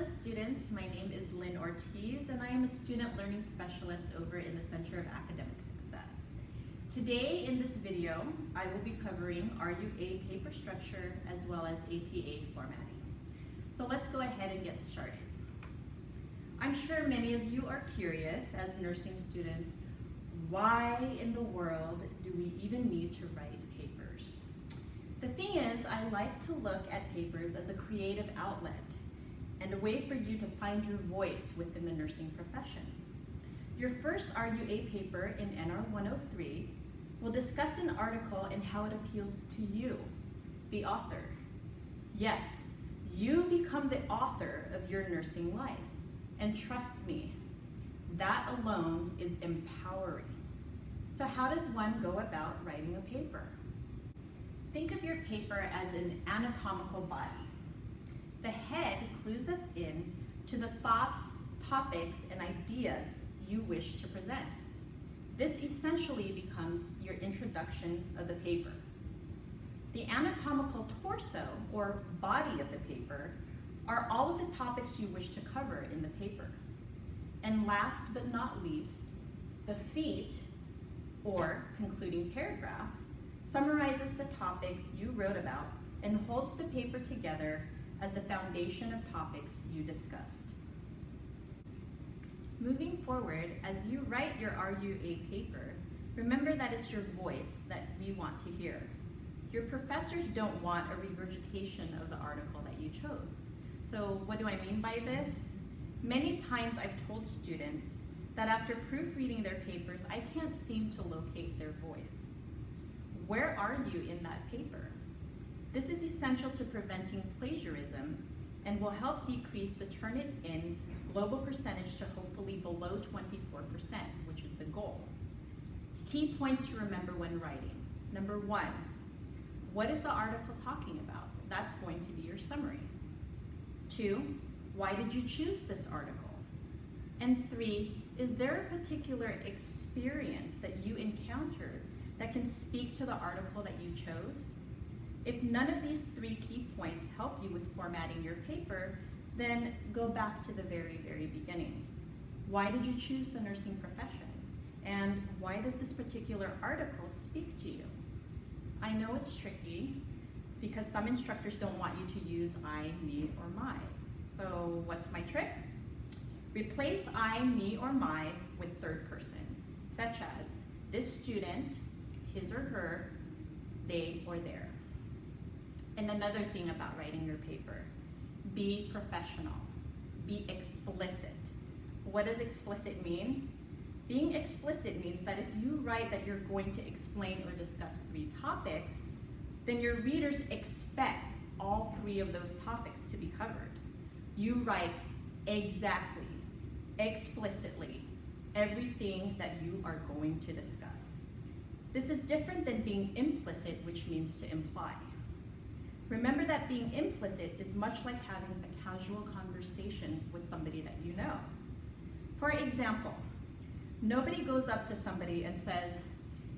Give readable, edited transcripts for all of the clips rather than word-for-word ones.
Hello students, my name is Lynn Ortiz and I am a student learning specialist over in the Center of Academic Success. Today in this video, I will be covering RUA paper structure as well as APA formatting. So let's go ahead and get started. I'm sure many of you are curious as nursing students, why in the world do we even need to write papers? The thing is, I like to look at papers as a creative outlet and a way for you to find your voice within the nursing profession. Your first RUA paper in NR 103 will discuss an article and how it appeals to you, the author. Yes, you become the author of your nursing life. And trust me, that alone is empowering. So how does one go about writing a paper? Think of your paper as an anatomical body. The head clues us in to the thoughts, topics, and ideas you wish to present. This essentially becomes your introduction of the paper. The anatomical torso, or body of the paper, are all of the topics you wish to cover in the paper. And last but not least, the feet, or concluding paragraph, summarizes the topics you wrote about and holds the paper together as the foundation of topics you discussed. Moving forward, as you write your RUA paper, remember that it's your voice that we want to hear. Your professors don't want a regurgitation of the article that you chose. So what do I mean by this? Many times I've told students that after proofreading their papers, I can't seem to locate their voice. Where are you in that paper? This is essential to preventing plagiarism and will help decrease the Turnitin global percentage to hopefully below 24%, which is the goal. Key points to remember when writing. Number one, what is the article talking about? That's going to be your summary. Two, why did you choose this article? And three, is there a particular experience that you encountered that can speak to the article that you chose? If none of these three key points help you with formatting your paper, then go back to the very, very beginning. Why did you choose the nursing profession? And why does this particular article speak to you? I know it's tricky because some instructors don't want you to use I, me, or my. So what's my trick? Replace I, me, or my with third person, such as this student, his or her, they or their. And another thing about writing your paper, be professional, be explicit. What does explicit mean? Being explicit means that if you write that you're going to explain or discuss three topics, then your readers expect all three of those topics to be covered. You write exactly, explicitly, everything that you are going to discuss. This is different than being implicit, which means to imply. Remember that being implicit is much like having a casual conversation with somebody that you know. For example, nobody goes up to somebody and says,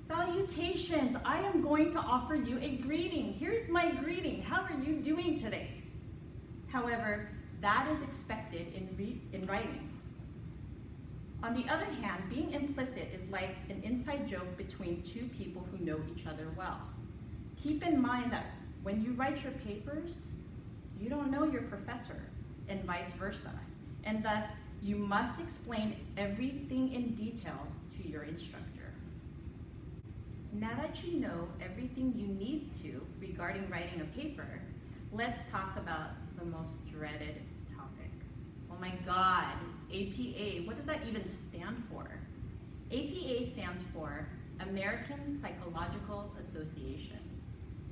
"Salutations, I am going to offer you a greeting. Here's my greeting. How are you doing today?" However, that is expected in writing. On the other hand, being implicit is like an inside joke between two people who know each other well. Keep in mind that when you write your papers, you don't know your professor and vice versa. And thus, you must explain everything in detail to your instructor. Now that you know everything you need to regarding writing a paper, let's talk about the most dreaded topic. Oh my God, APA, what does that even stand for? APA stands for American Psychological Association.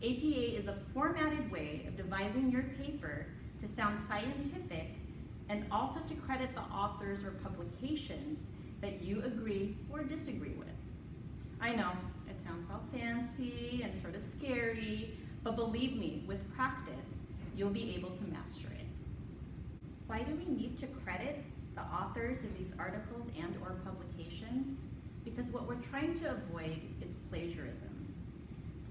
APA is a formatted way of devising your paper to sound scientific and also to credit the authors or publications that you agree or disagree with. I know, it sounds all fancy and sort of scary, but believe me, with practice, you'll be able to master it. Why do we need to credit the authors of these articles and or publications? Because what we're trying to avoid is plagiarism.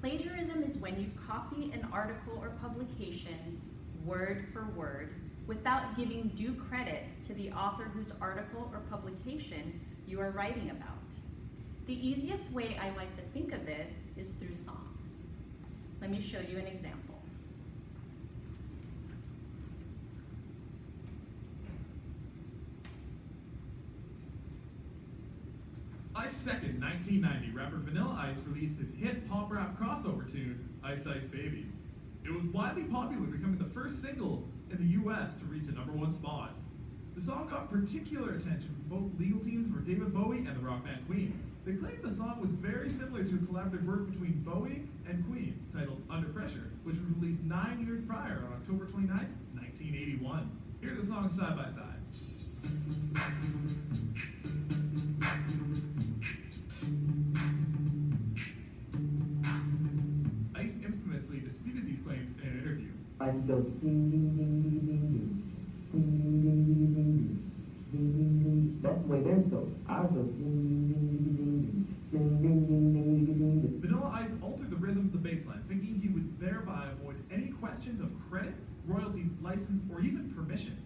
Plagiarism is when you copy an article or publication word for word without giving due credit to the author whose article or publication you are writing about. The easiest way I like to think of this is through songs. Let me show you an example. Ice 2nd, 1990, rapper Vanilla Ice released his hit pop rap crossover tune, Ice Ice Baby. It was widely popular, becoming the first single in the US to reach the #1 spot. The song got particular attention from both legal teams for David Bowie and the rock band Queen. They claimed the song was very similar to a collaborative work between Bowie and Queen, titled Under Pressure, which was released 9 years prior on October 29th, 1981. Hear the song side by side. Ice infamously disputed these claims in an interview. I go ding ding ding ding ding ding ding ding ding ding ding ding ding. That's the way theirs goes. I go ding ding ding ding ding ding ding ding ding. Vanilla Ice altered the rhythm of the bass line, thinking he would thereby avoid any questions of credit, royalties, license, or even permission.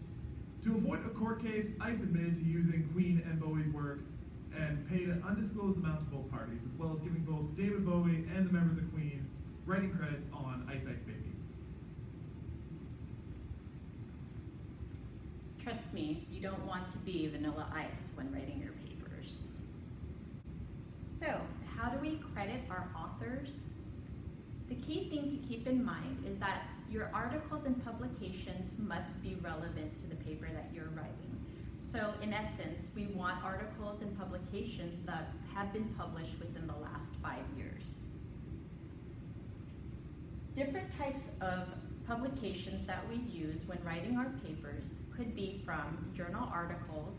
To avoid a court case, Ice admitted to using Queen and Bowie's work and paid an undisclosed amount to both parties, as well as giving both David Bowie and the members of Queen writing credits on Ice Ice Baby. Trust me, you don't want to be Vanilla Ice when writing your papers. So, how do we credit our authors? The key thing to keep in mind is that your articles and publications must be relevant to the paper that you're writing. So in essence, we want articles and publications that have been published within the last 5 years. Different types of publications that we use when writing our papers could be from journal articles,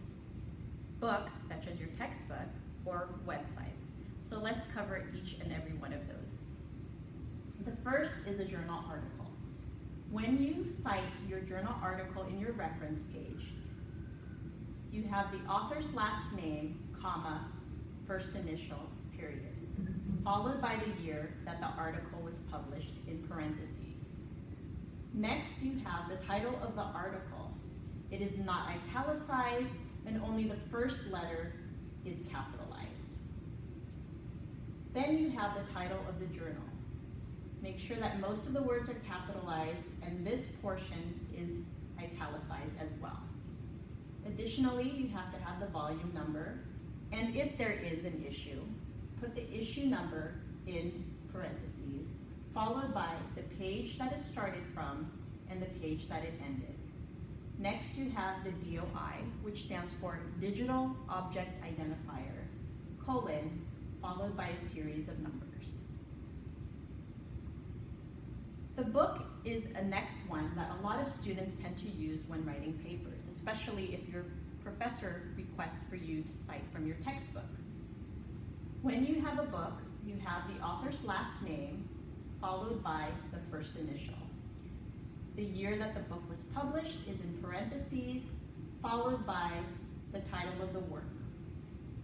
books such as your textbook, or websites. So let's cover each and every one of those. The first is a journal article. When you cite your journal article in your reference page, you have the author's last name, comma, first initial, period, followed by the year that the article was published in parentheses. Next, you have the title of the article. It is not italicized, and only the first letter is capitalized. Then you have the title of the journal. Make sure that most of the words are capitalized and this portion is italicized as well. Additionally, you have to have the volume number, and if there is an issue, put the issue number in parentheses, followed by the page that it started from and the page that it ended. Next, you have the DOI, which stands for Digital Object Identifier, colon, followed by a series of numbers. The book is a next one that a lot of students tend to use when writing papers, especially if your professor requests for you to cite from your textbook. When you have a book, you have the author's last name, followed by the first initial. The year that the book was published is in parentheses, followed by the title of the work.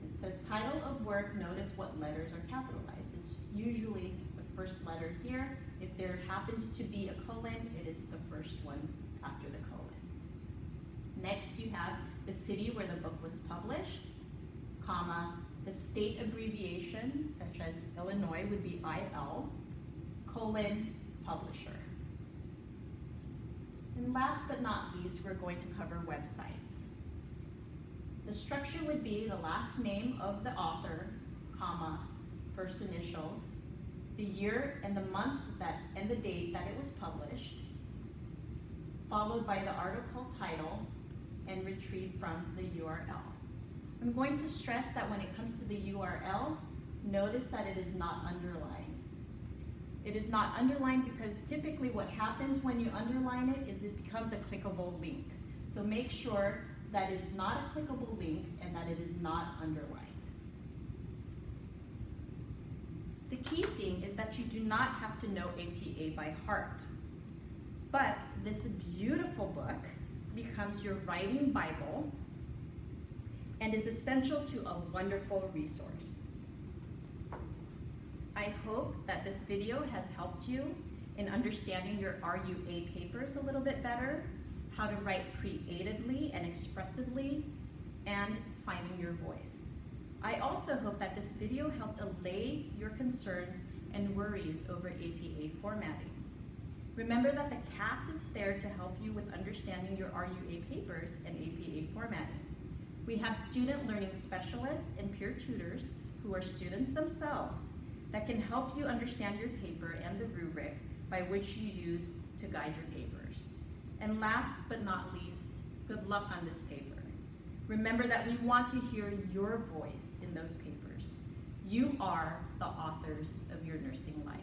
It says title of work, notice what letters are capitalized. It's usually the first letter here. If there happens to be a colon, it is the first one after the colon. Next, you have the city where the book was published, comma, the state abbreviations, such as Illinois would be IL, colon, publisher. And last but not least, we're going to cover websites. The structure would be the last name of the author, comma, first initials, the year and the month and the date that it was published, followed by the article title and retrieved from the URL. I'm going to stress that when it comes to the URL, notice that it is not underlined. It is not underlined because typically what happens when you underline it is it becomes a clickable link. So make sure that it is not a clickable link and that it is not underlined. The key thing is that you do not have to know APA by heart. But this beautiful book becomes your writing Bible and is essential to a wonderful resource. I hope that this video has helped you in understanding your RUA papers a little bit better, how to write creatively and expressively, and finding your voice. I also hope that this video helped allay your concerns and worries over APA formatting. Remember that the CAS is there to help you with understanding your RUA papers and APA formatting. We have student learning specialists and peer tutors who are students themselves that can help you understand your paper and the rubric by which you use to guide your papers. And last but not least, good luck on this paper. Remember that we want to hear your voice in those papers. You are the authors of your nursing life.